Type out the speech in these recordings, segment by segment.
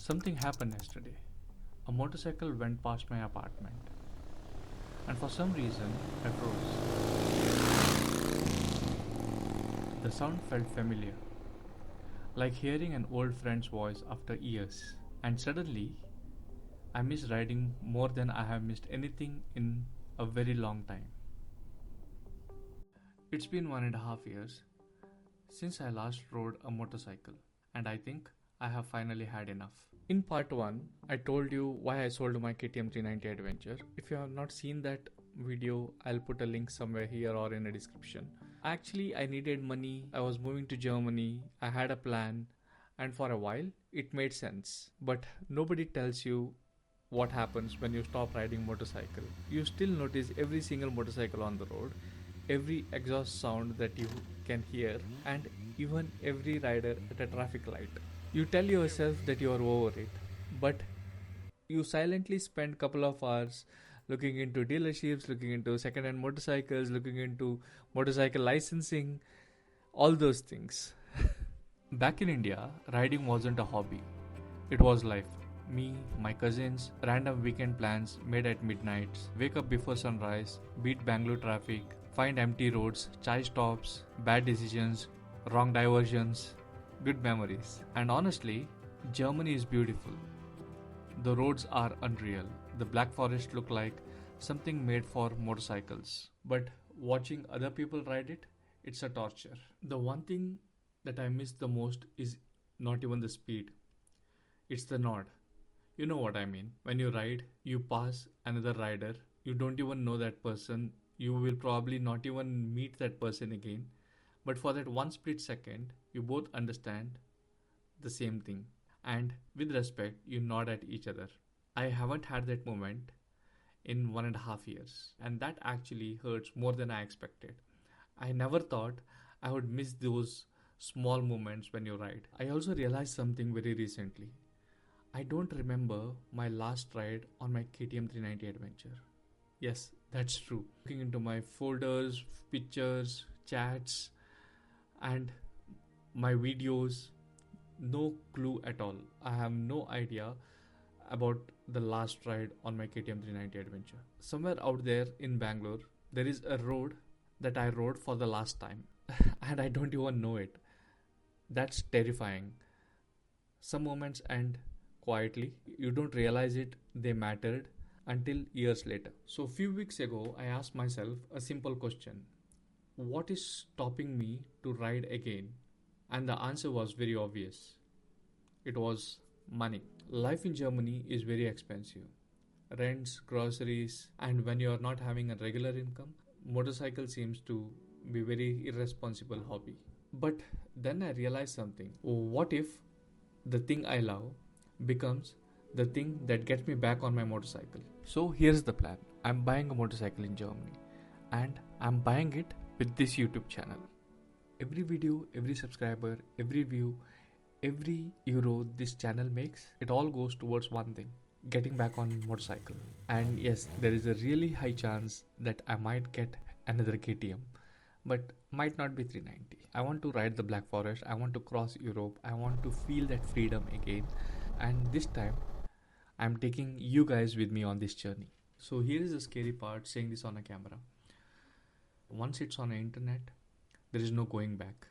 Something happened yesterday. A motorcycle went past my apartment, and for some reason I froze. The sound felt familiar, like hearing an old friend's voice after years. And suddenly, I missed riding more than I have missed anything in a very long time. It's been 1.5 years since I last rode a motorcycle, and I think I have finally had enough. In part 1, I told you why I sold my KTM 390 Adventure. If you have not seen that video, I'll put a link somewhere here or in the description. Actually, I needed money, I was moving to Germany, I had a plan, and for a while, it made sense. But nobody tells you what happens when you stop riding motorcycle. You still notice every single motorcycle on the road, every exhaust sound that you can hear, and even every rider at a traffic light. You tell yourself that you are over it, but you silently spend couple of hours looking into dealerships, looking into second-hand motorcycles, looking into motorcycle licensing, all those things. Back in India, riding wasn't a hobby. It was life. Me, my cousins, random weekend plans made at midnight, wake up before sunrise, beat Bangalore traffic, find empty roads, chai stops, bad decisions, wrong diversions, good memories. And honestly, Germany is beautiful. The roads are unreal. The Black Forest look like something made for motorcycles. But watching other people ride it, it's a torture. The one thing that I miss the most is not even the speed. It's the nod. You know what I mean. When you ride, you pass another rider. You don't even know that person. You will probably not even meet that person again. But for that one split second, you both understand the same thing. And with respect, you nod at each other. I haven't had that moment in 1.5 years. And that actually hurts more than I expected. I never thought I would miss those small moments when you ride. I also realized something very recently. I don't remember my last ride on my KTM 390 Adventure. Yes, that's true. Looking into my folders, pictures, chats, and my videos, no clue at all. I have no idea about the last ride on my KTM 390 Adventure. Somewhere out there in Bangalore, there is a road that I rode for the last time and I don't even know it. That's terrifying. Some moments end quietly. You don't realize it, they mattered until years later. So a few weeks ago, I asked myself a simple question. What is stopping me to ride again? And the answer was very obvious. It was money. Life in Germany is very expensive. Rents, groceries, and when you are not having a regular income, motorcycle seems to be very irresponsible hobby. But then I realized something. What if the thing I love becomes the thing that gets me back on my motorcycle? So here's the plan. I'm buying a motorcycle in Germany and I'm buying it with this YouTube channel. Every video, every subscriber, every view, every euro this channel makes, it all goes towards one thing: getting back on motorcycle. And yes, there is a really high chance that I might get another KTM, but might not be 390. I want to ride the Black Forest, I want to cross Europe, I want to feel that freedom again. And this time, I'm taking you guys with me on this journey. So here is the scary part, saying this on a camera. Once it's on the internet, there is no going back.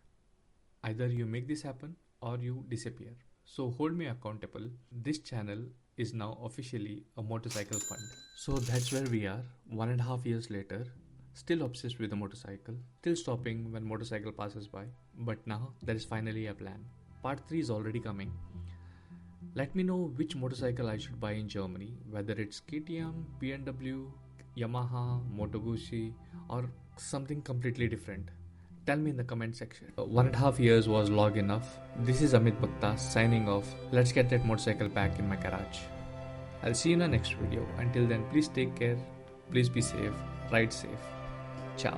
Either you make this happen or you disappear. So hold me accountable. This channel is now officially a motorcycle fund. So that's where we are, 1.5 years later. Still obsessed with the motorcycle, still stopping when motorcycle passes by. But now there is finally a plan. Part 3 is already coming. Let me know which motorcycle I should buy in Germany, whether it's KTM, BMW, Yamaha, Moto Guzzi, or something completely different. Tell me in the comment section. 1.5 years was long enough. This is Amith Bhakta signing off. Let's get that motorcycle back in my garage. I'll see you in the next video. Until then, please take care. Please be safe. Ride safe. Ciao.